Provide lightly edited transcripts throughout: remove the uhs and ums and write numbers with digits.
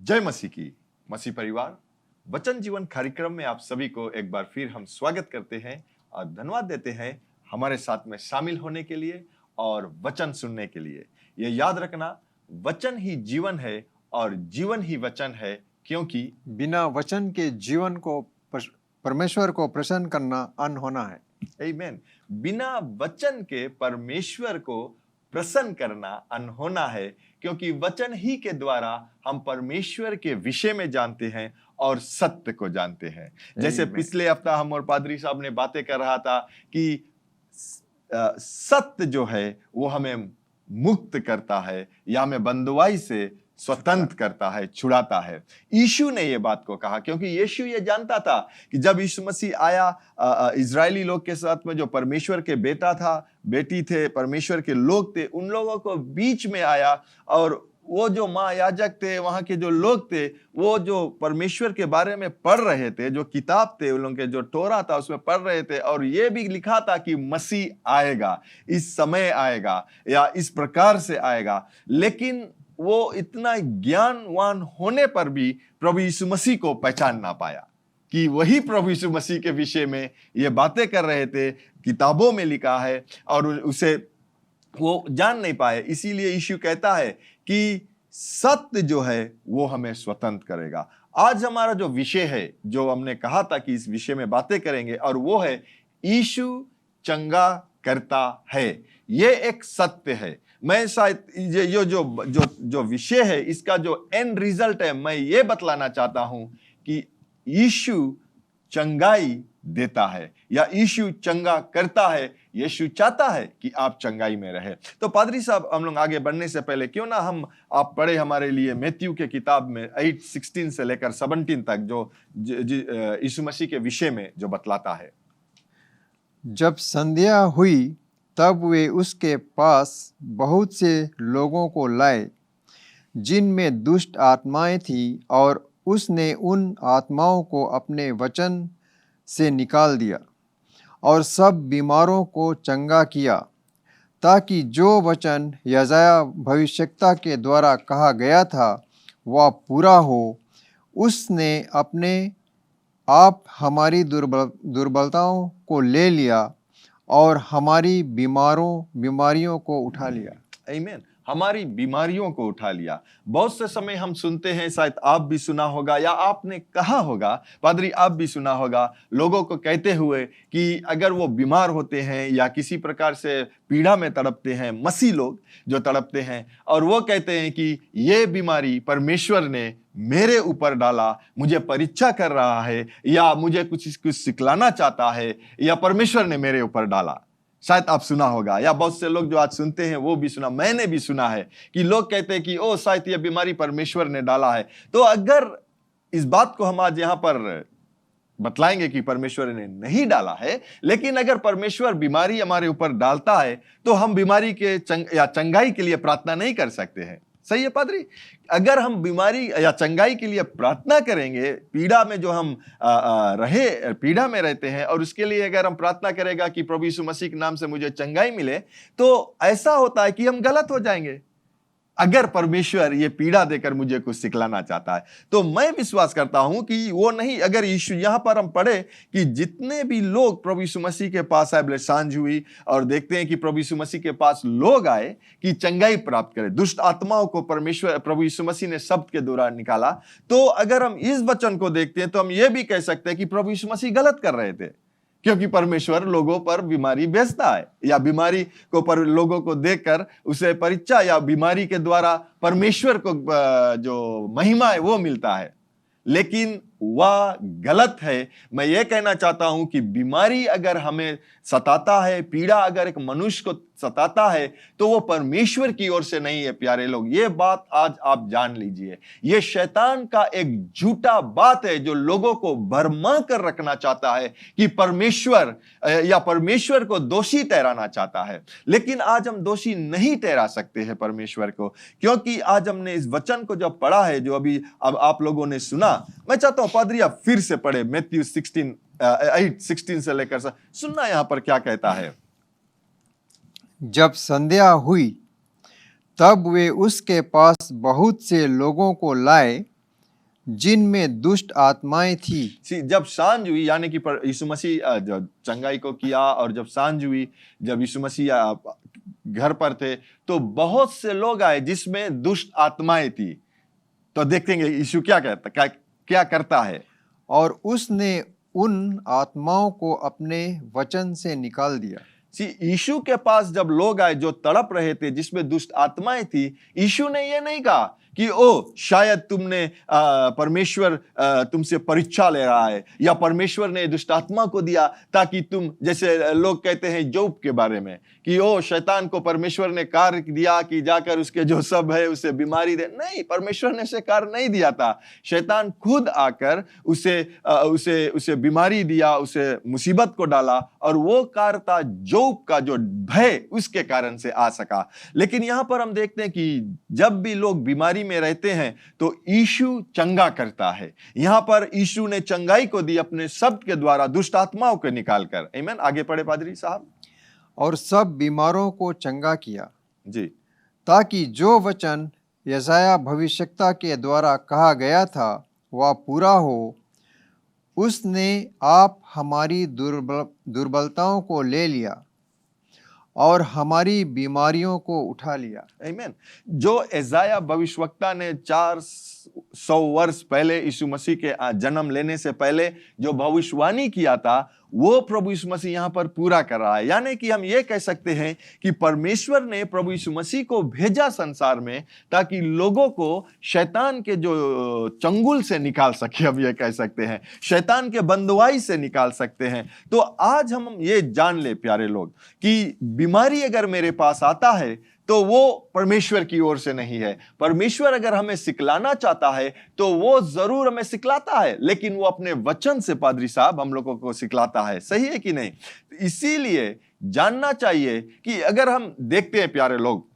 जय मसीह की। मसीह परिवार वचन जीवन कार्यक्रम में आप सभी को एक बार फिर हम स्वागत करते हैं और धन्यवाद देते हैं हमारे साथ में शामिल होने के लिए और वचन सुनने के लिए। ये याद रखना, वचन ही जीवन है और जीवन ही वचन है, क्योंकि बिना वचन के जीवन को परमेश्वर को प्रसन्न करना अनहोना है। आमीन। बिना वचन के परमेश्वर को प्रसन्न करना अनहोना है, क्योंकि वचन ही के द्वारा हम परमेश्वर के विषय में जानते हैं और सत्य को जानते हैं। जैसे पिछले हफ्ता हम और पादरी साहब ने बातें कर रहा था कि सत्य जो है वो हमें मुक्त करता है या हमें बंधुआई से स्वतंत्र करता है, छुड़ाता है। यीशु ने ये बात को कहा क्योंकि यीशु ये जानता था कि जब यीशु मसीह आया इजरायली लोग के साथ में, जो परमेश्वर के बेटा था, बेटी थे, परमेश्वर के लोग थे, उन लोगों को बीच में आया और वो जो महायाजक थे, वहां के जो लोग थे, वो जो परमेश्वर के बारे में पढ़ रहे थे, जो किताब थे उन लोगों के, जो टोरा था उसमें पढ़ रहे थे, और ये भी लिखा था कि मसीह आएगा, इस समय आएगा या इस प्रकार से आएगा। लेकिन वो इतना ज्ञानवान होने पर भी प्रभु यीशु मसीह को पहचान ना पाया कि वही प्रभु यीशु मसीह के विषय में ये बातें कर रहे थे, किताबों में लिखा है, और उसे वो जान नहीं पाए। इसीलिए यीशु कहता है कि सत्य जो है वो हमें स्वतंत्र करेगा। आज हमारा जो विषय है, जो हमने कहा था कि इस विषय में बातें करेंगे, और वो है यीशु चंगा करता है। ये एक सत्य है। मैं शायद ये जो विषय है, इसका जो एंड रिजल्ट है, मैं ये बतलाना चाहता हूं कि यीशु चंगाई देता है या यीशु चंगा करता है। यीशु चाहता है कि आप चंगाई में रहे। तो पादरी साहब, हम लोग आगे बढ़ने से पहले क्यों ना आप पढ़े हमारे लिए मैथ्यू के किताब में 8:16 से लेकर 17 तक, जो यीशु मसीह के विषय में जो बतलाता है। जब संध्या हुई तब वे उसके पास बहुत से लोगों को लाए जिनमें दुष्ट आत्माएं थीं, और उसने उन आत्माओं को अपने वचन से निकाल दिया और सब बीमारों को चंगा किया, ताकि जो वचन यशायाह भविष्यद्वक्ता के द्वारा कहा गया था वह पूरा हो। उसने अपने आप हमारी दुर्बलताओं को ले लिया और हमारी बीमारियों को उठा लिया। आमीन। हमारी बीमारियों को उठा लिया। बहुत से समय हम सुनते हैं, शायद आप भी सुना होगा या आपने कहा होगा, पादरी आप भी सुना होगा, लोगों को कहते हुए कि अगर वो बीमार होते हैं या किसी प्रकार से पीड़ा में तड़पते हैं, मसीह लोग जो तड़पते हैं, और वो कहते हैं कि ये बीमारी परमेश्वर ने मेरे ऊपर डाला, मुझे परीक्षा कर रहा है या मुझे कुछ सिखलाना चाहता है, या परमेश्वर ने मेरे ऊपर डाला। शायद आप सुना होगा, या बहुत से लोग जो आज सुनते हैं वो भी सुना, मैंने भी सुना है कि लोग कहते हैं कि ओ शायद ये बीमारी परमेश्वर ने डाला है। तो अगर इस बात को हम आज यहाँ पर बतलाएंगे कि परमेश्वर ने नहीं डाला है, लेकिन अगर परमेश्वर बीमारी हमारे ऊपर डालता है तो हम बीमारी के चंगाई के लिए प्रार्थना नहीं कर सकते हैं। सही है पादरी? अगर हम बीमारी या चंगाई के लिए प्रार्थना करेंगे, पीड़ा में जो हम पीड़ा में रहते हैं, और उसके लिए अगर हम प्रार्थना करेगा कि प्रभु यीशु मसीह के नाम से मुझे चंगाई मिले, तो ऐसा होता है कि हम गलत हो जाएंगे। अगर परमेश्वर ये पीड़ा देकर मुझे कुछ सिखलाना चाहता है तो मैं विश्वास करता हूं कि वो नहीं। अगर यीशु, यहां पर हम पढ़े कि जितने भी लोग प्रभु यीशु मसीह के पास आए, सांझ हुई और देखते हैं कि प्रभु यीशु मसीह के पास लोग आए कि चंगाई प्राप्त करें, दुष्ट आत्माओं को प्रभु यीशु मसीह ने शब्द के द्वारा निकाला। तो अगर हम इस वचन को देखते हैं तो हम ये भी कह सकते हैं कि प्रभु यीशु मसीह गलत कर रहे थे, क्योंकि परमेश्वर लोगों पर बीमारी भेजता है, या बीमारी को पर लोगों को देखकर उसे परीक्षा या बीमारी के द्वारा परमेश्वर को जो महिमा है वो मिलता है। लेकिन वह गलत है। मैं ये कहना चाहता हूं कि बीमारी अगर हमें सताता है, पीड़ा अगर एक मनुष्य को सताता है, तो वो परमेश्वर की ओर से नहीं है। प्यारे लोग, ये बात आज आप जान लीजिए। ये शैतान का एक झूठा बात है जो लोगों को भरमा कर रखना चाहता है कि परमेश्वर को दोषी ठहराना चाहता है। लेकिन आज हम दोषी नहीं ठहरा सकते हैं परमेश्वर को, क्योंकि आज हमने इस वचन को जब पढ़ा है, जो अभी अब आप लोगों ने सुना, मैं चाहता हूं पादरी आप फिर से पढ़े मैथ्यू 8:16 से लेकर सुनना यहां पर क्या कहता है। जब संध्या हुई तब वे उसके पास बहुत से लोगों को लाए जिनमें दुष्ट आत्माएं थी। जब सांझ हुई, यानी कि यीशु मसीह जब चंगाई को किया और जब सांझ हुई, जब यीशु मसीह घर पर थे, तो बहुत से लोग आए जिसमें दुष्ट आत्माएं थी। तो देखेंगे यीशु क्या करता है। और उसने उन आत्माओं को अपने वचन से निकाल दिया। यीशु के पास जब लोग आए जो तड़प रहे थे, जिसमें दुष्ट आत्माएं थी, यीशु ने ये नहीं कहा कि शायद तुमने परमेश्वर तुमसे परीक्षा ले रहा है, या परमेश्वर ने दुष्ट आत्मा को दिया ताकि तुम, जैसे लोग कहते हैं जोब के बारे में कि शैतान को परमेश्वर ने कार्य दिया कि जाकर उसके जो सब है उसे बीमारी दे। नहीं, परमेश्वर ने उसे कार्य नहीं दिया था। शैतान खुद आकर उसे बीमारी दिया, उसे मुसीबत को डाला, और वो कार्य था जोब का जो भय उसके कारण से आ सका। लेकिन यहां पर हम देखते हैं कि जब भी लोग बीमारी में रहते हैं तो यीशु चंगा करता है। यहां पर यीशु ने चंगाई को दी अपने शब्द के द्वारा, दुष्ट आत्माओं को निकालकर। आमीन। आगे पढ़े पादरी साहब। और सब बीमारों को चंगा किया जी, ताकि जो वचन यशायाह भविष्यवक्ता के द्वारा कहा गया था वह पूरा हो, उसने आप हमारी दुर्बलताओं को ले लिया और हमारी बीमारियों को उठा लिया। आमीन। जो यशायाह भविष्यवक्ता ने 400 वर्ष पहले यीशु मसीह के जन्म लेने से पहले जो भविष्यवाणी किया था, वो प्रभु यीशु मसीह यहाँ पर पूरा कर रहा है। यानी कि हम ये कह सकते हैं कि परमेश्वर ने प्रभु यीशु मसीह को भेजा संसार में ताकि लोगों को शैतान के जो चंगुल से निकाल सके। हम ये कह सकते हैं शैतान के बंदुआई से निकाल सकते हैं। तो आज हम ये जान ले प्यारे लोग कि बीमारी अगर मेरे पास आता है तो वो परमेश्वर की ओर से नहीं है। परमेश्वर अगर हमें सिखलाना चाहता है तो वो जरूर हमें सिखलाता है, लेकिन वो अपने वचन से पादरी साहब हम लोगों को सिखलाता है। सही है कि नहीं? इसीलिए जानना चाहिए कि अगर हम देखते हैं प्यारे लोग,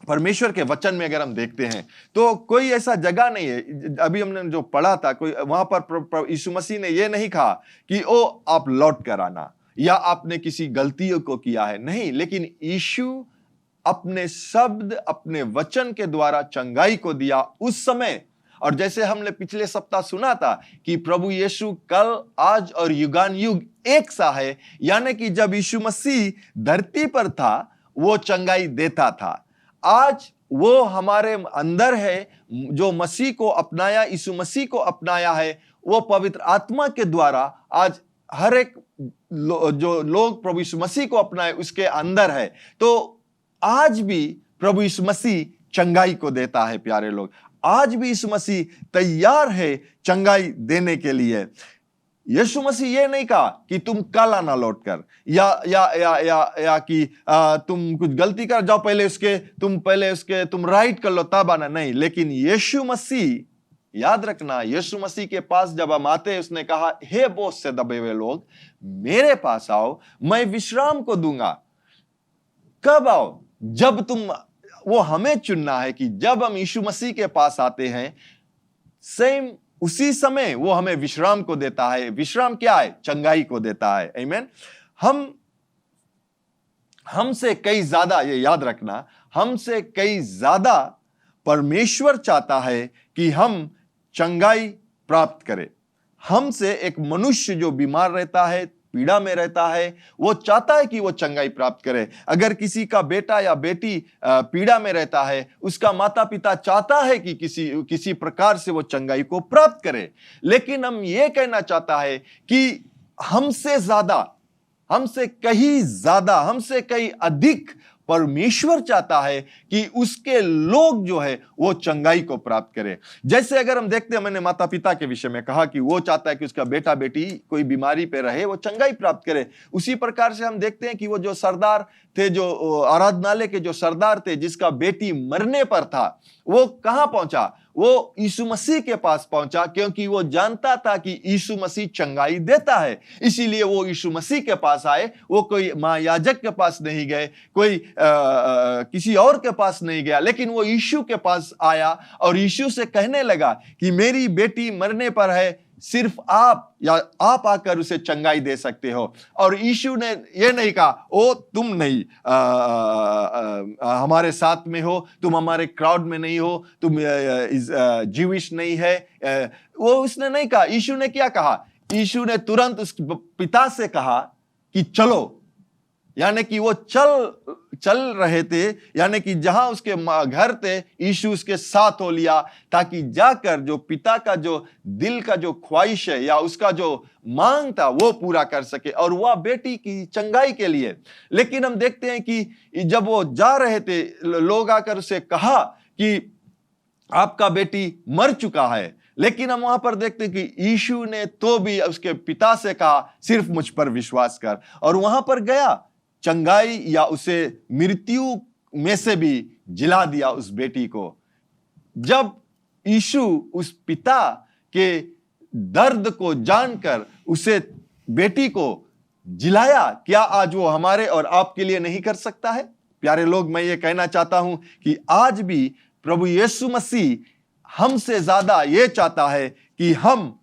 परमेश्वर के वचन में अगर हम देखते हैं तो कोई ऐसा जगह नहीं है, अभी हमने जो पढ़ा था, कोई वहां पर यीशु मसीह ने ये नहीं कहा कि आप लौट कर आना या आपने किसी गलतियों को किया है, नहीं। लेकिन यीशु अपने शब्द, अपने वचन के द्वारा चंगाई को दिया उस समय। और जैसे हमने पिछले सप्ताह सुना था कि प्रभु यीशु कल, आज और युगान युग एक सा है। यानी कि जब यीशु मसीह धरती पर था वो चंगाई देता था। आज वो हमारे अंदर है, जो मसीह को अपनाया, यीशु मसीह को अपनाया है, वो पवित्र आत्मा के द्वारा आज हर एक जो लोग प्रभु यीशु मसीह को अपनाए उसके अंदर है। तो आज भी प्रभु यीशु मसीह चंगाई को देता है प्यारे लोग। आज भी यीशु मसीह तैयार है चंगाई देने के लिए। यीशु मसीह ये नहीं कहा कि तुम कल आना लौट कर, या कि तुम कुछ गलती कर जाओ, तुम राइट कर लो तब आना, नहीं। लेकिन यीशु मसीह, याद रखना, यीशु मसीह के पास जब हम आते हैं, उसने कहा, हे बोझ से दबे हुए लोग मेरे पास आओ, मैं विश्राम को दूंगा। कब आओ? जब वो हमें चुनना है कि जब हम यीशु मसीह के पास आते हैं, सेम उसी समय वो हमें विश्राम को देता है। विश्राम क्या है? चंगाई को देता है। आमीन। हमसे कई ज्यादा, ये याद रखना, हमसे कई ज्यादा परमेश्वर चाहता है कि हम चंगाई प्राप्त करें। हमसे एक मनुष्य जो बीमार रहता है, पीड़ा में रहता है, वो चाहता है कि वो चंगाई प्राप्त करे। अगर किसी का बेटा या बेटी पीड़ा में रहता है, उसका माता पिता चाहता है कि किसी प्रकार से वो चंगाई को प्राप्त करे। लेकिन हम ये कहना चाहता है कि हमसे ज्यादा, हमसे कहीं ज्यादा, हमसे कहीं अधिक परमेश्वर चाहता है कि उसके लोग जो है वो चंगाई को प्राप्त करें। जैसे अगर हम देखते हैं, मैंने माता पिता के विषय में कहा कि वो चाहता है कि उसका बेटा बेटी कोई बीमारी पे रहे, वो चंगाई प्राप्त करे। उसी प्रकार से हम देखते हैं कि वो जो सरदार थे, जो आराधनालय के जो सरदार थे, जिसका बेटी मरने पर था, वो कहां पहुंचा? वो यीशु मसीह के पास पहुंचा, क्योंकि वो जानता था कि यीशु मसीह चंगाई देता है। इसीलिए वो यीशु मसीह के पास आए। वो कोई महायाजक के पास नहीं गए, कोई किसी और के पास नहीं गया, लेकिन वो यीशु के पास आया और यीशु से कहने लगा कि मेरी बेटी मरने पर है, सिर्फ आप या आप आकर उसे चंगाई दे सकते हो। और यीशु ने ये नहीं कहा ओ तुम नहीं हमारे साथ में हो, तुम हमारे क्राउड में नहीं हो, तुम जीविश नहीं है, वो उसने नहीं कहा। यीशु ने क्या कहा? यीशु ने तुरंत उस पिता से कहा कि चलो, यानी कि वो चल रहे थे, यानी कि जहां उसके घर थे यीशु उसके साथ हो लिया, ताकि जाकर जो पिता का जो दिल का जो ख्वाहिश है या उसका जो मांग था वो पूरा कर सके, और वह बेटी की चंगाई के लिए। लेकिन हम देखते हैं कि जब वो जा रहे थे, लोग आकर उसे कहा कि आपका बेटी मर चुका है, लेकिन हम वहां पर देखते हैं कि यीशु ने तो भी उसके पिता से कहा सिर्फ मुझ पर विश्वास कर, और वहां पर गया, चंगाई या उसे मृत्यु में से भी जिला दिया उस बेटी को। जब यीशु उस पिता के दर्द को जानकर उसे बेटी को जिलाया, क्या आज वो हमारे और आपके लिए नहीं कर सकता है? प्यारे लोग, मैं ये कहना चाहता हूं कि आज भी प्रभु यीशु मसीह हमसे ज्यादा ये चाहता है कि हम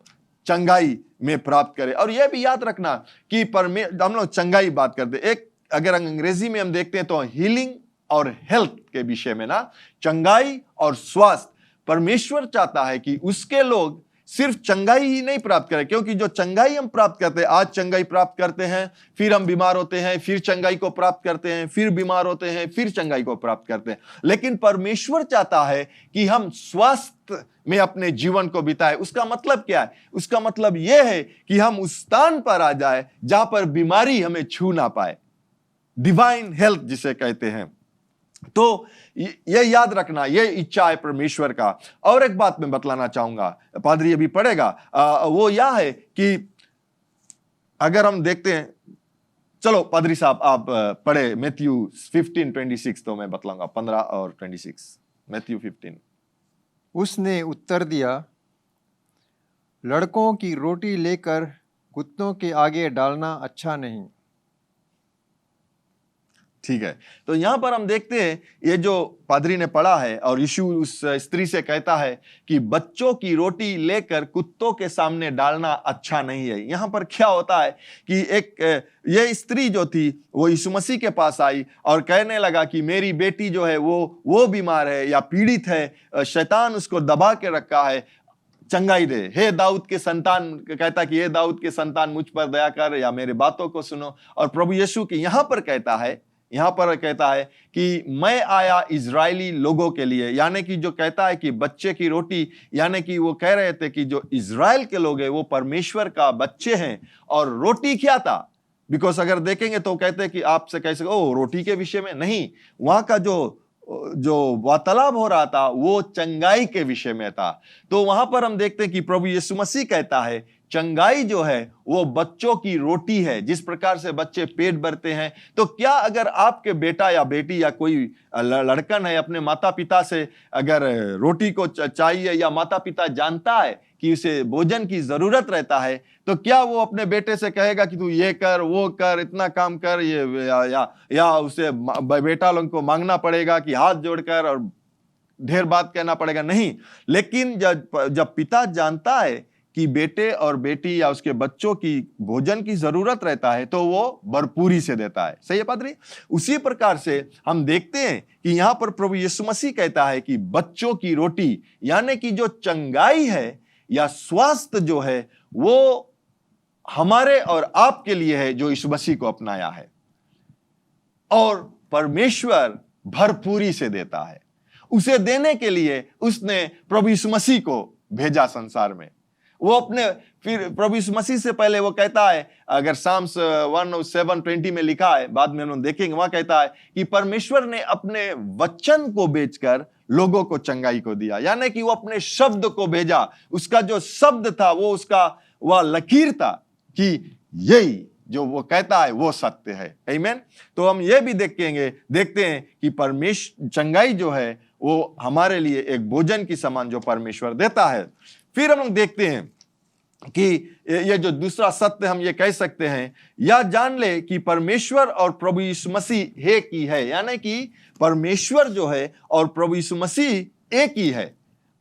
चंगाई में प्राप्त करें। और यह भी याद रखना कि हम लोग चंगाई बात करते, एक अगर अंग्रेजी में हम देखते हैं तो हीलिंग और हेल्थ के विषय में ना, चंगाई और स्वास्थ्य, परमेश्वर चाहता है कि उसके लोग सिर्फ चंगाई ही नहीं प्राप्त करें, क्योंकि जो चंगाई हम प्राप्त करते हैं, आज चंगाई प्राप्त करते हैं, फिर हम बीमार होते हैं, फिर चंगाई को प्राप्त करते हैं, फिर बीमार होते हैं, फिर चंगाई को प्राप्त करते हैं। लेकिन परमेश्वर चाहता है कि हम स्वास्थ्य में अपने जीवन को बिताए। उसका मतलब क्या है? उसका मतलब यह है कि हम उस स्थान पर आ जाए जहां पर बीमारी हमें छू ना पाए, डिवाइन हेल्थ जिसे कहते हैं। तो ये याद रखना, ये इच्छा है परमेश्वर का। और एक बात मैं बतलाना चाहूंगा, पादरी अभी पढ़ेगा, वो यह है कि अगर हम देखते हैं, चलो पादरी साहब आप पढ़े मैथ्यू 15:26, तो मैं बतलाऊंगा 15 और 26। मैथ्यू 15। उसने उत्तर दिया, लड़कों की रोटी लेकर कुत्तों के आगे डालना अच्छा नहीं। ठीक है, तो यहां पर हम देखते हैं ये जो पादरी ने पढ़ा है, और यीशु उस स्त्री से कहता है कि बच्चों की रोटी लेकर कुत्तों के सामने डालना अच्छा नहीं है। यहां पर क्या होता है कि ये स्त्री जो थी वो यीशु मसीह के पास आई और कहने लगा कि मेरी बेटी जो है वो बीमार है या पीड़ित है, शैतान उसको दबा के रखा है, चंगाई दे। हे दाऊद के संतान, कहता कि हे दाऊद के संतान मुझ पर दया कर या मेरे बातों को सुनो। और प्रभु यीशु के यहां पर कहता है कि मैं आया इजरायली लोगों के लिए, यानी कि जो कहता है कि बच्चे की रोटी, यानी कि वो कह रहे थे कि जो इजराइल के लोग हैं वो परमेश्वर का बच्चे हैं। और रोटी क्या था? बिकॉज अगर देखेंगे तो कहते हैं कि आपसे कैसे रोटी के विषय में नहीं, वहां का जो वार्तालाप हो रहा था वो चंगाई के विषय में था। तो वहां पर हम देखते हैं कि प्रभु यीशु मसीह कहता है चंगाई जो है वो बच्चों की रोटी है। जिस प्रकार से बच्चे पेट भरते हैं, तो क्या अगर आपके बेटा या बेटी या कोई लड़कन है अपने माता पिता से अगर रोटी को चाहिए, या माता पिता जानता है कि उसे भोजन की जरूरत रहता है, तो क्या वो अपने बेटे से कहेगा कि तू ये कर वो कर, इतना काम कर, ये या उसे बेटा लोगों को मांगना पड़ेगा कि हाथ जोड़कर और ढेर बात कहना पड़ेगा? नहीं। लेकिन जब पिता जानता है कि बेटे और बेटी या उसके बच्चों की भोजन की जरूरत रहता है, तो वो भरपूरी से देता है। सही है पादरी? उसी प्रकार से हम देखते हैं कि यहां पर प्रभु यीशु मसीह कहता है कि बच्चों की रोटी, यानी कि जो चंगाई है या स्वास्थ्य जो है वो हमारे और आपके लिए है, जो यीशु मसीह को अपनाया है। और परमेश्वर भरपूरी से देता है। उसे देने के लिए उसने प्रभु यीशु मसीह को भेजा संसार में। वो फिर प्रभु यीशु मसीह से पहले वो कहता है, अगर साम्स 107:20 में लिखा है, बाद में हम देखेंगे, वहां कहता है कि परमेश्वर ने अपने वचन को बेचकर लोगों को चंगाई को दिया, यानी कि वो अपने शब्द को भेजा। उसका जो शब्द था वो उसका वह लकीर था कि यही जो वो कहता है वो सत्य है। आमीन। तो हम ये भी देखते हैं कि परमेश्वर चंगाई जो है वो हमारे लिए एक भोजन की समान जो परमेश्वर देता है। फिर हम लोग देखते हैं कि ये जो दूसरा सत्य हम ये कह सकते हैं, या जान ले कि परमेश्वर और प्रभु यीशु मसीह एक ही है, यानी कि परमेश्वर जो है और प्रभु यीशु मसीह एक ही है,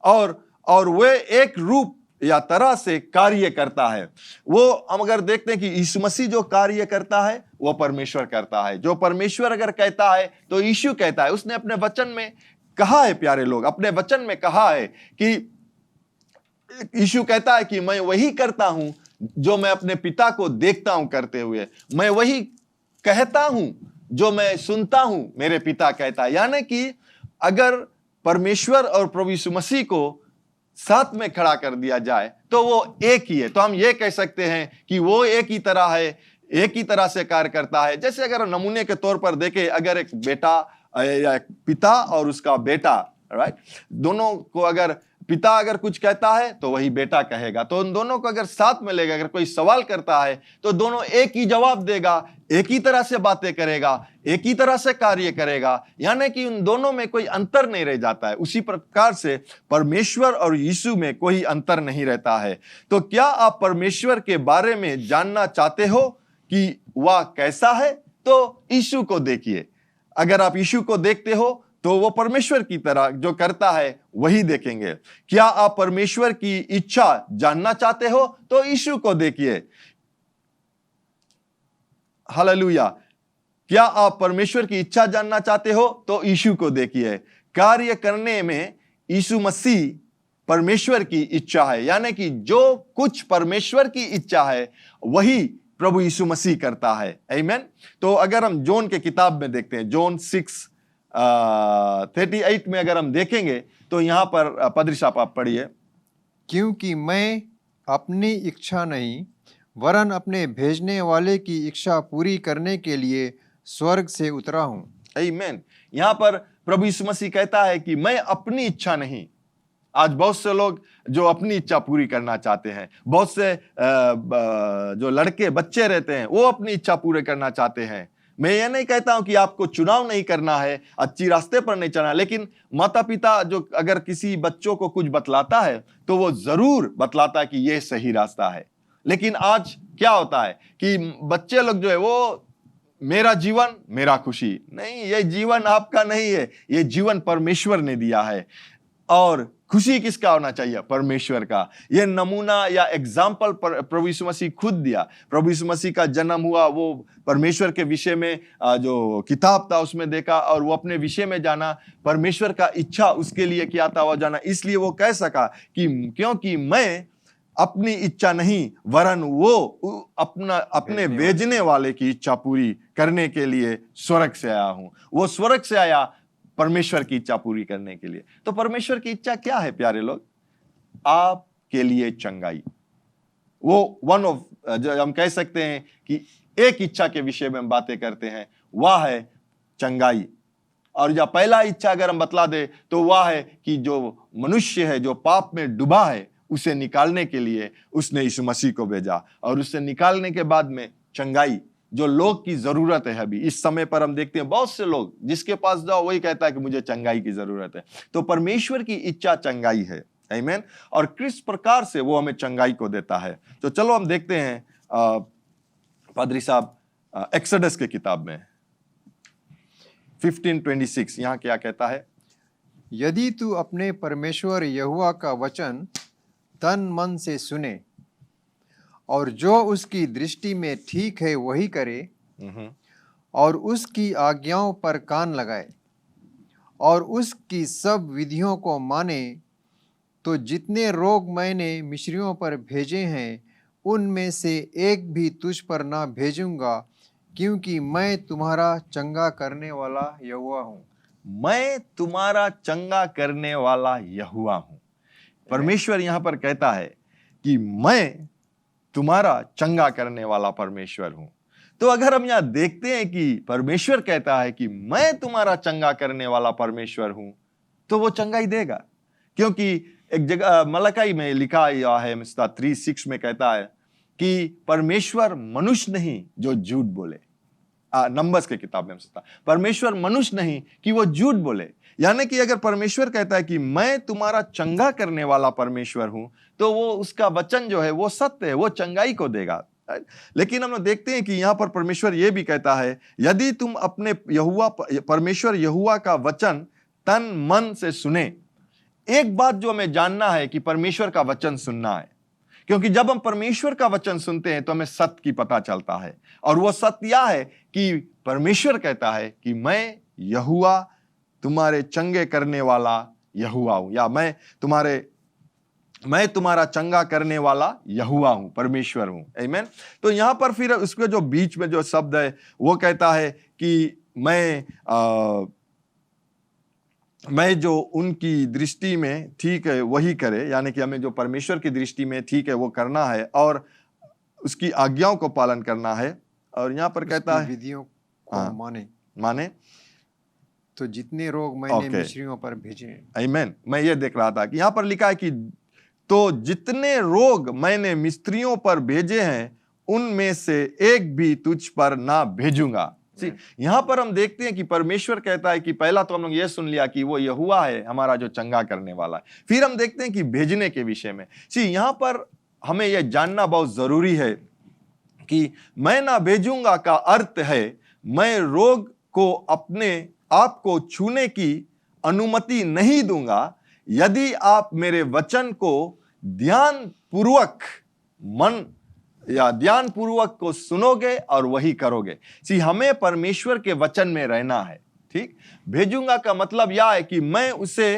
और वे एक रूप या तरह से कार्य करता है। वो हम अगर देखते हैं कि यीशु मसीह जो कार्य करता है वो परमेश्वर करता है। जो परमेश्वर अगर कहता है तो यीशु कहता है। उसने अपने वचन में कहा है, प्यारे लोग, अपने वचन में कहा है कि यीशु कहता है कि मैं वही करता हूं जो मैं अपने पिता को देखता हूं करते हुए, मैं वही कहता हूं जो मैं सुनता हूं मेरे पिता कहता है। यानी कि अगर परमेश्वर और प्रभु यीशु मसीह को साथ में खड़ा कर दिया जाए तो वो एक ही है। तो हम ये कह सकते हैं कि वो एक ही तरह है, एक ही तरह से कार्य करता है। जैसे अगर नमूने के तौर पर देखें, अगर एक बेटा या एक पिता और उसका बेटा, राइट, दोनों को अगर पिता अगर कुछ कहता है तो वही बेटा कहेगा। तो उन दोनों को अगर साथ में लेगा, अगर कोई सवाल करता है तो दोनों एक ही जवाब देगा, एक ही तरह से बातें करेगा, एक ही तरह से कार्य करेगा। यानी कि उन दोनों में कोई अंतर नहीं रह जाता है। उसी प्रकार से परमेश्वर और यीशु में कोई अंतर नहीं रहता है। तो क्या आप परमेश्वर के बारे में जानना चाहते हो कि वह कैसा है? तो यीशु को देखिए। अगर आप यीशु को देखते हो तो वो परमेश्वर की तरह जो करता है वही देखेंगे। क्या आप परमेश्वर की इच्छा जानना चाहते हो? तो यीशु को देखिए। हालेलुया। क्या आप परमेश्वर की इच्छा जानना चाहते हो? तो यीशु को देखिए। कार्य करने में यीशु मसीह परमेश्वर की इच्छा है। यानी कि जो कुछ परमेश्वर की इच्छा है वही प्रभु यीशु मसीह करता है। आमीन। तो अगर हम जॉन के किताब में देखते हैं, जॉन 6:38 में अगर हम देखेंगे तो यहां पर पदरी साहब आप पढ़िए। क्योंकि मैं अपनी इच्छा नहीं वरन अपने भेजने वाले की इच्छा पूरी करने के लिए स्वर्ग से उतरा हूं। आमीन। यहां पर प्रभु यीशु मसीह कहता है कि मैं अपनी इच्छा नहीं। आज बहुत से लोग जो अपनी इच्छा पूरी करना चाहते हैं, बहुत से जो लड़के बच्चे रहते हैं वो अपनी इच्छा पूरे करना चाहते हैं। मैं ये नहीं कहता हूं कि आपको चुनाव नहीं करना है, अच्छी रास्ते पर नहीं चलना, लेकिन माता पिता जो अगर किसी बच्चों को कुछ बतलाता है तो वो जरूर बतलाता है कि ये सही रास्ता है। लेकिन आज क्या होता है कि बच्चे लोग जो है वो मेरा जीवन मेरा खुशी, नहीं, ये जीवन आपका नहीं है, ये जीवन परमेश्वर ने दिया है। और खुशी किसका होना चाहिए? परमेश्वर का। यह नमूना या एग्जाम्पल प्रभु यीशु मसीह खुद दिया। प्रभु यीशु मसीह का जन्म हुआ, वो परमेश्वर के विषय में जो किताब था उसमें देखा और वो अपने विषय में जाना, परमेश्वर का इच्छा उसके लिए क्या था वो जाना। इसलिए वो कह सका कि क्योंकि मैं अपनी इच्छा नहीं वरन वो अपने भेजने वाले की इच्छा पूरी करने के लिए स्वर्ग से आया हूं। वो स्वर्ग से आया परमेश्वर की इच्छा पूरी करने के लिए। तो परमेश्वर की इच्छा क्या है प्यारे लोग? आपके लिए चंगाई। वो वन ऑफ जो हम कह सकते हैं कि एक इच्छा के विषय में हम बातें करते हैं, वह है चंगाई। और जो पहला इच्छा अगर हम बतला दे तो वह है कि जो मनुष्य है जो पाप में डूबा है उसे निकालने के लिए उसने यीशु मसीह को भेजा। और उससे निकालने के बाद में चंगाई जो लोग की जरूरत है। अभी इस समय पर हम देखते हैं बहुत से लोग जिसके पास जाओ वही कहता है कि मुझे चंगाई की जरूरत है। तो परमेश्वर की इच्छा चंगाई है। आमीन। और किस प्रकार से वो हमें चंगाई को देता है, तो चलो हम देखते हैं पादरी साहब एक्सोडस के किताब में 15:26 यहां क्या कहता है? यदि तू अपने परमेश्वर यहोवा का वचन तन मन से सुने और जो उसकी दृष्टि में ठीक है वही करे और उसकी आज्ञाओं पर कान लगाए और उसकी सब विधियों को माने, तो जितने रोग मैंने मिस्रियों पर भेजे हैं उनमें से एक भी तुझ पर ना भेजूंगा, क्योंकि मैं तुम्हारा चंगा करने वाला यहोवा हूँ। मैं तुम्हारा चंगा करने वाला यहोवा हूं। परमेश्वर यहां पर कहता है कि मैं तुम्हारा चंगा करने वाला परमेश्वर हूं। तो अगर हम यहां देखते हैं कि परमेश्वर कहता है कि मैं तुम्हारा चंगा करने वाला परमेश्वर हूं, तो वो चंगाई देगा। क्योंकि एक जगह मलकाई में लिखा हुआ है 3:6 में कहता है कि परमेश्वर मनुष्य नहीं जो झूठ बोले। नंबर्स के किताब में परमेश्वर मनुष्य नहीं कि वो झूठ बोले। यानी कि अगर परमेश्वर कहता है कि मैं तुम्हारा चंगा करने वाला परमेश्वर हूं, तो वो उसका वचन जो है वो सत्य है, वो चंगाई को देगा। लेकिन हम लोग देखते हैं कि यहां पर परमेश्वर ये भी कहता है, यदि तुम अपने परमेश्वर यहोवा का वचन तन मन से सुने। एक बात जो हमें जानना है कि परमेश्वर का वचन सुनना है। क्योंकि जब हम परमेश्वर का वचन सुनते हैं तो हमें सत्य की पता चलता है, और वो सत्य यह है कि परमेश्वर कहता है कि मैं यहोवा तुम्हारे चंगे करने वाला यहोवा हूं, या मैं तुम्हारा चंगा करने वाला यहोवा हूं, परमेश्वर हूं। आमीन। तो यहां पर फिर उसके जो बीच में जो शब्द है वो कहता है कि मैं जो उनकी दृष्टि में ठीक है वही करे, यानी कि हमें जो परमेश्वर की दृष्टि में ठीक है वो करना है और उसकी आज्ञाओं को पालन करना है। और यहाँ पर कहता है विधियों को माने तो जितने रोग मैंने मिस्रियों पर भेजे। आमीन। मैं ये देख रहा था कि यहाँ पर लिखा है कि तो जितने रोग मैंने मिस्त्रियों पर भेजे हैं उनमें से एक भी तुझ पर ना भेजूंगा। यहां पर हम देखते हैं कि परमेश्वर कहता है कि पहला तो हम लोग ये सुन लिया कि वो यहोवा है हमारा जो चंगा करने वाला है, फिर हम देखते हैं कि भेजने के विषय में। यहां पर हमें यह जानना बहुत जरूरी है कि मैं ना भेजूंगा का अर्थ है मैं रोग को अपने आप को छूने की अनुमति नहीं दूंगा यदि आप मेरे वचन को ध्यान पूर्वक को सुनोगे और वही करोगे। हमें परमेश्वर के वचन में रहना है। ठीक, भेजूंगा का मतलब यह है कि मैं उसे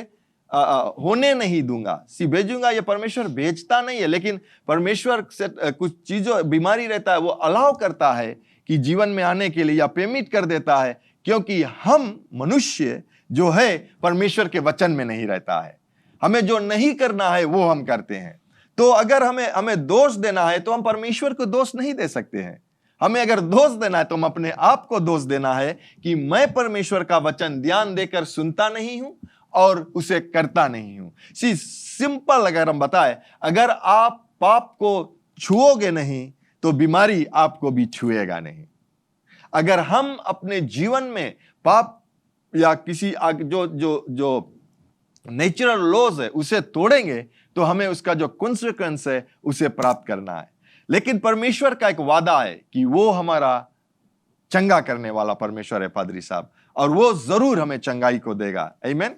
होने नहीं दूंगा। भेजूंगा, ये परमेश्वर भेजता नहीं है, लेकिन परमेश्वर से कुछ चीजों बीमारी रहता है वो अलाउ करता है कि जीवन में आने के लिए, या पेमिट कर देता है, क्योंकि हम मनुष्य जो है परमेश्वर के वचन में नहीं रहता है। हमें जो नहीं करना है वो हम करते हैं। तो अगर हमें दोष देना है तो हम परमेश्वर को दोष नहीं दे सकते हैं। हमें अगर दोष देना है तो हम अपने आप को दोष देना है कि मैं परमेश्वर का वचन ध्यान देकर सुनता नहीं हूं और उसे करता नहीं हूं। सिंपल अगर हम बताएं, अगर आप पाप को छुओगे नहीं तो बीमारी आपको भी छुएगा नहीं। अगर हम अपने जीवन में पाप या किसी जो नेचुरल लॉज है उसे तोड़ेंगे तो हमें उसका जो कॉन्सिक्वेंस है उसे प्राप्त करना है। लेकिन परमेश्वर का एक वादा है कि वो हमारा चंगा करने वाला परमेश्वर है पादरी साहब, और वो जरूर हमें चंगाई को देगा। आमीन।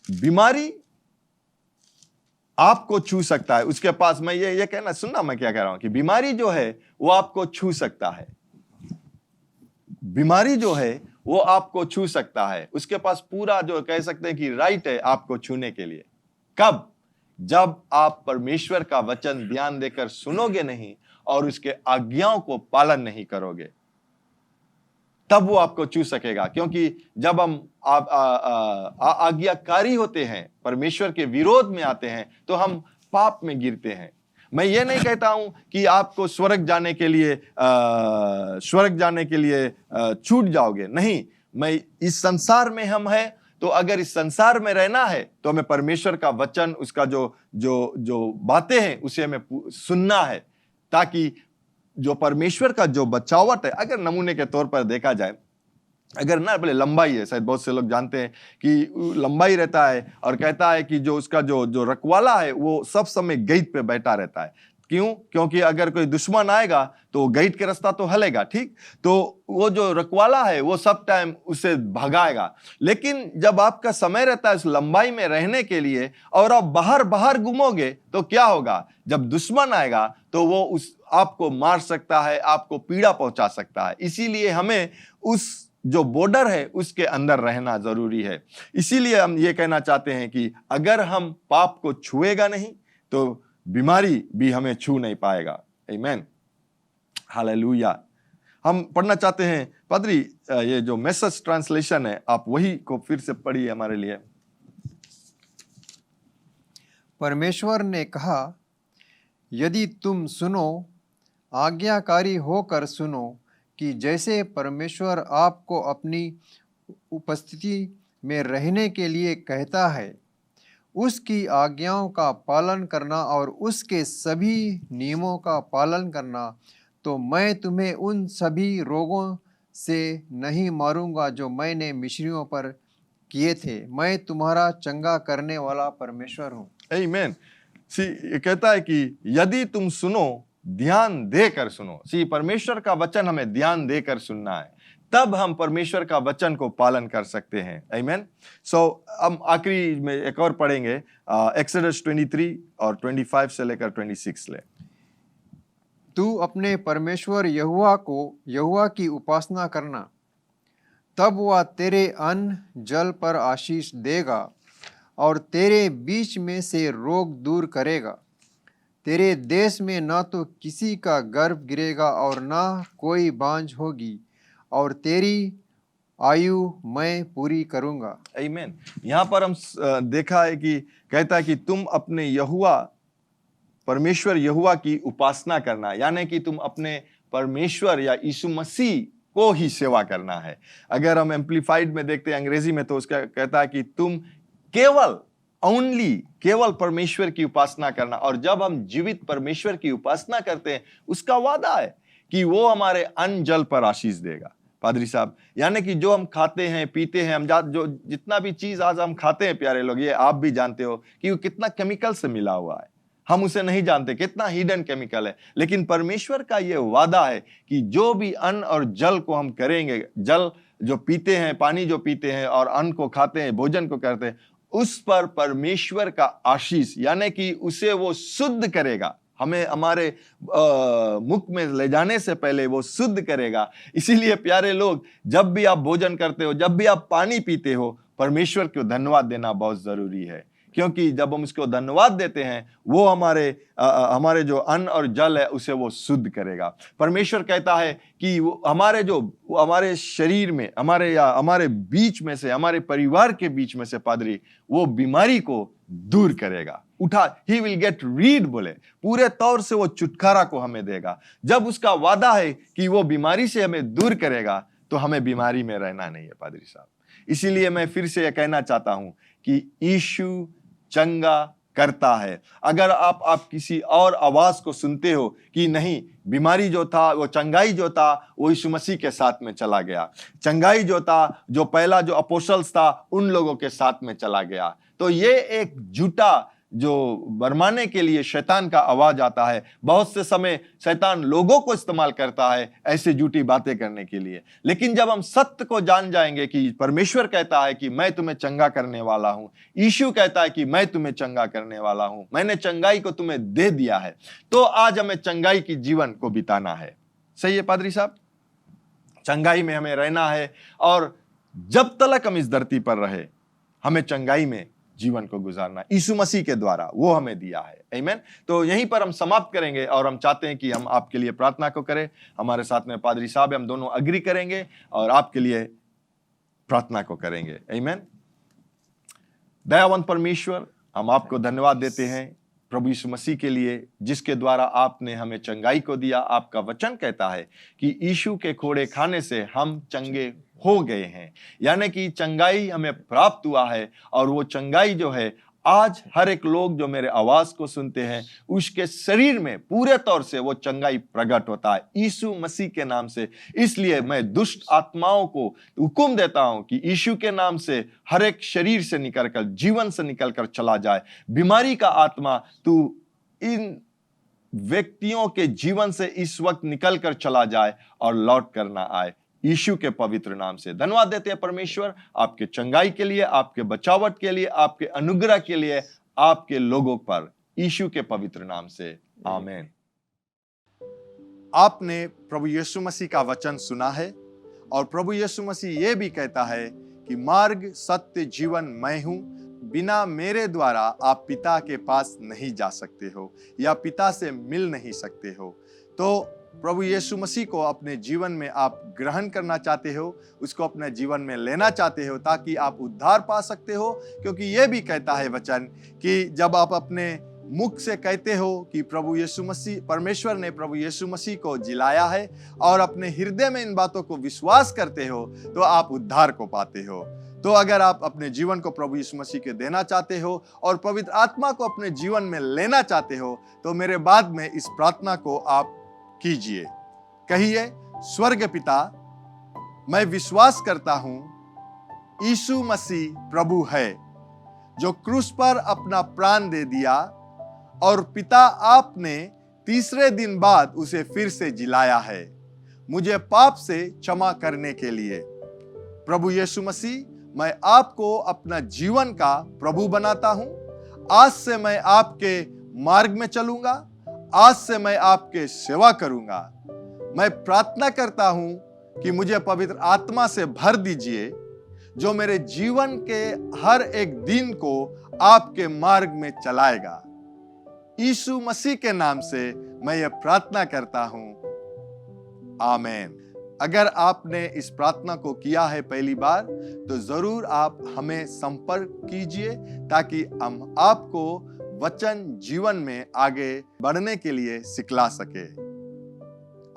बीमारी आपको छू सकता है, उसके पास, मैं ये कहना, सुनना मैं क्या कह रहा हूं कि बीमारी जो है वो आपको छू सकता है। बीमारी जो है वो आपको छू सकता है, उसके पास पूरा जो कह सकते हैं कि राइट है आपको छूने के लिए। कब? जब आप परमेश्वर का वचन ध्यान देकर सुनोगे नहीं और उसके आज्ञाओं को पालन नहीं करोगे, तब वो आपको छू सकेगा। क्योंकि जब हम आज्ञाकारी होते हैं, परमेश्वर के विरोध में आते हैं, तो हम पाप में गिरते हैं। मैं ये नहीं कहता हूं कि आपको स्वर्ग जाने के लिए छूट जाओगे, नहीं। मैं इस संसार में हम है, तो अगर इस संसार में रहना है तो हमें परमेश्वर का वचन, उसका जो बातें हैं उसे हमें सुनना है, ताकि जो परमेश्वर का जो बचावट है, अगर नमूने के तौर पर देखा जाए, अगर ना पहले लंबाई है, शायद बहुत से लोग जानते हैं कि लंबाई रहता है, और कहता है कि जो उसका जो रखवाला है वो सब समय गेट पे बैठा रहता है। क्यों? क्योंकि अगर कोई दुश्मन आएगा तो गेट के रास्ता तो हलेगा, ठीक, तो वो जो रखवाला है वो सब टाइम उसे भगाएगा। लेकिन जब आपका समय रहता है उस लंबाई में रहने के लिए, और आप बाहर घूमोगे, तो क्या होगा? जब दुश्मन आएगा तो वो आपको मार सकता है, आपको पीड़ा पहुंचा सकता है। इसीलिए हमें उस जो बॉर्डर है उसके अंदर रहना जरूरी है। इसीलिए हम ये कहना चाहते हैं कि अगर हम पाप को छुएगा नहीं तो बीमारी भी हमें छू नहीं पाएगा। आमीन, हालेलुया। हम पढ़ना चाहते हैं पादरी, ये जो मैसेज ट्रांसलेशन है, आप वही को फिर से पढ़िए हमारे लिए। परमेश्वर ने कहा, यदि तुम सुनो, आज्ञाकारी होकर सुनो, कि जैसे परमेश्वर आपको अपनी उपस्थिति में रहने के लिए कहता है, उसकी आज्ञाओं का पालन करना और उसके सभी नियमों का पालन करना, तो मैं तुम्हें उन सभी रोगों से नहीं मारूंगा जो मैंने मिस्रियों पर किए थे। मैं तुम्हारा चंगा करने वाला परमेश्वर हूँ। आमीन। ये कहता है कि यदि तुम सुनो, ध्यान देकर सुनो। परमेश्वर का वचन हमें ध्यान देकर सुनना है, तब हम परमेश्वर का वचन को पालन कर सकते हैं। आमीन। सो हम आखिरी में एक और पढ़ेंगे, एक्सोडस 23 और 25 से लेकर 26 ले। तू अपने परमेश्वर यहोवा की उपासना करना, तब वह तेरे अन्न जल पर आशीष देगा और तेरे बीच में से रोग दूर करेगा। तेरे देश में न तो किसी का गर्भ गिरेगा और न कोई बांझ होगी, और तेरी आयु मैं पूरी करूँगा। आमीन। यहाँ पर हम देखा है कि कहता है कि तुम अपने परमेश्वर यहोवा की उपासना करना, यानी कि तुम अपने परमेश्वर या यीशु मसीह को ही सेवा करना है। अगर हम एम्प्लीफाइड में देखते हैं अंग्रेजी में, तो उसका कहता है कि तुम केवल परमेश्वर की उपासना करना। और जब हम जीवित परमेश्वर की उपासना करते हैं, उसका वादा है कि वो हमारे अन्न जल पर आशीष देगा। पादरी साहब, यानी कि जो हम खाते हैं पीते हैं, हम जो जितना भी चीज आज हम खाते हैं प्यारे लोग, ये आप भी जानते हो कि वो कितना केमिकल से मिला हुआ है। हम उसे नहीं जानते कितना हिडन केमिकल है, लेकिन परमेश्वर का ये वादा है कि जो भी अन्न और जल को हम करेंगे, जल जो पीते हैं, पानी जो पीते हैं और अन्न को खाते हैं, भोजन को करते हैं, उस पर परमेश्वर का आशीष, यानी कि उसे वो शुद्ध करेगा। हमें हमारे मुख में ले जाने से पहले वो शुद्ध करेगा। इसीलिए प्यारे लोग, जब भी आप भोजन करते हो, जब भी आप पानी पीते हो, परमेश्वर को धन्यवाद देना बहुत जरूरी है, क्योंकि जब हम उसको धन्यवाद देते हैं, वो हमारे जो अन्न और जल है उसे वो शुद्ध करेगा। परमेश्वर कहता है कि वो हमारे शरीर में, हमारे बीच में से, हमारे परिवार के बीच में से पादरी वो बीमारी को दूर करेगा। ही विल गेट रीड, बोले पूरे तौर से वो छुटकारा को हमें देगा। जब उसका वादा है कि वो बीमारी से हमें दूर करेगा, तो हमें बीमारी में रहना नहीं है पादरी साहब। इसीलिए मैं फिर से यह कहना चाहता हूं कि यीशु चंगा करता है। अगर आप किसी और आवाज को सुनते हो कि नहीं, बीमारी जो था, वो चंगाई जो था, वो यीशु मसीह के साथ में चला गया, चंगाई जो था, जो पहला जो अपोस्टल्स था, उन लोगों के साथ में चला गया, तो ये एक झूठा जो बरमाने के लिए शैतान का आवाज आता है। बहुत से समय शैतान लोगों को इस्तेमाल करता है ऐसे झूठी बातें करने के लिए। लेकिन जब हम सत्य को जान जाएंगे कि परमेश्वर कहता है कि मैं तुम्हें चंगा करने वाला हूं, यीशु कहता है कि मैं तुम्हें चंगा करने वाला हूं, मैंने चंगाई को तुम्हें दे दिया है, तो आज हमें चंगाई की जीवन को बिताना है। सही है पादरी साहब, चंगाई में हमें रहना है, और जब तक हम इस धरती पर रहे, हमें चंगाई में जीवन को गुजारना यीशु मसीह के द्वारा वो हमें दिया है। आमीन। तो यहीं पर हम समाप्त करेंगे, और हम चाहते हैं कि हम आपके लिए प्रार्थना को करें। हमारे साथ में पादरी साहब, हम दोनों अग्री करेंगे और आपके लिए प्रार्थना को करेंगे। आमीन। दयावंत परमेश्वर, हम आपको धन्यवाद देते हैं प्रभु यीशु मसीह के लिए, जिसके द्वारा आपने हमें चंगाई को दिया। आपका वचन कहता है कि यीशु के कोड़े खाने से हम चंगे हो गए हैं, यानी कि चंगाई हमें प्राप्त हुआ है। और वो चंगाई जो है, आज हर एक लोग जो मेरे आवाज को सुनते हैं, उसके शरीर में पूरे तौर से वो चंगाई प्रकट होता है यीशु मसीह के नाम से। इसलिए मैं दुष्ट आत्माओं को हुक्म देता हूं कि यीशु के नाम से हर एक शरीर से निकलकर, जीवन से निकलकर चला जाए। बीमारी का आत्मा तू इन व्यक्तियों के जीवन से इस वक्त निकलकर चला जाए और लौट कर ना आए। यीशु के पवित्र नाम से धन्यवाद देते हैं परमेश्वर, आपके चंगाई के लिए, आपके बचावट के लिए, आपके अनुग्रह के लिए, आपके लोगों पर, यीशु के पवित्र नाम से, आमीन। आपने प्रभु यीशु मसीह का वचन सुना है, और प्रभु यीशु मसीह यह भी कहता है कि मार्ग, सत्य, जीवन मैं हूं, बिना मेरे द्वारा आप पिता के पास नहीं जा सकते हो या पिता से मिल नहीं सकते हो। तो प्रभु यीशु मसीह को अपने जीवन में आप ग्रहण करना चाहते हो, उसको अपने जीवन में लेना चाहते हो, ताकि आप उद्धार पा सकते हो। क्योंकि यह भी कहता है वचन कि जब आप अपने मुख से कहते हो कि प्रभु यीशु मसीह, परमेश्वर ने प्रभु यीशु मसीह को जिलाया है, और अपने हृदय में इन बातों को विश्वास करते हो, तो आप उद्धार को पाते हो। तो अगर आप अपने जीवन को प्रभु यीशु मसीह के देना चाहते हो और पवित्र आत्मा को अपने जीवन में लेना चाहते हो, तो मेरे बाद में इस प्रार्थना को आप कीजिए। कहिए, स्वर्ग पिता, मैं विश्वास करता हूं यीशु मसीह प्रभु है, जो क्रूस पर अपना प्राण दे दिया, और पिता आपने तीसरे दिन बाद उसे फिर से जिलाया है। मुझे पाप से क्षमा करने के लिए। प्रभु यीशु मसीह, मैं आपको अपना जीवन का प्रभु बनाता हूं। आज से मैं आपके मार्ग में चलूंगा। आज से मैं आपके सेवा करूंगा। मैं प्रार्थना करता हूं कि मुझे पवित्र आत्मा से भर दीजिए, जो मेरे जीवन के हर एक दिन को आपके मार्ग में चलाएगा। यीशु मसीह के नाम से मैं ये प्रार्थना करता हूं, आमीन। अगर आपने इस प्रार्थना को किया है पहली बार, तो जरूर आप हमें संपर्क कीजिए, ताकि हम आपको वचन जीवन में आगे बढ़ने के लिए सिखला सके।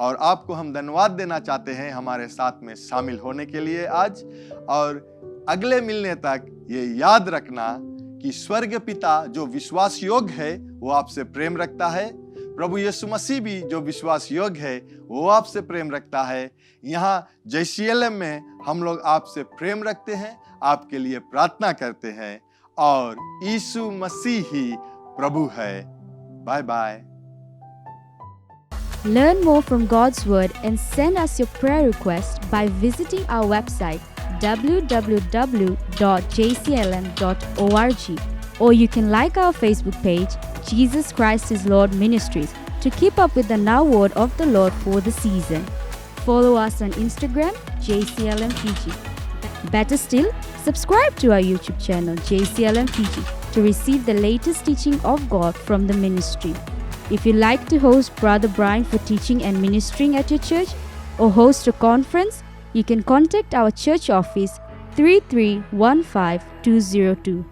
और आपको हम धन्यवाद देना चाहते हैं हमारे साथ में शामिल होने के लिए आज। और अगले मिलने तक ये याद रखना कि स्वर्ग पिता जो विश्वास योग्य है वो आपसे प्रेम रखता है। प्रभु यीशु मसीह भी जो विश्वास योग्य है वो आपसे प्रेम रखता है। यहाँ JCLM में हम लोग आपसे प्रेम रखते हैं, आपके लिए प्रार्थना करते हैं, और यीशु मसीह ही प्रभु है। Bye bye. Learn more from God's Word and send us your prayer request by visiting our website www.jclm.org, or you can like our Facebook page, Jesus Christ is Lord Ministries, to keep up with the now word of the Lord for the season. Follow us on Instagram, JCLM Fiji. Better still, subscribe to our YouTube channel, JCLM Fiji, to receive the latest teaching of God from the ministry. If you'd like to host Brother Brian for teaching and ministering at your church, or host a conference, you can contact our church office 3315202.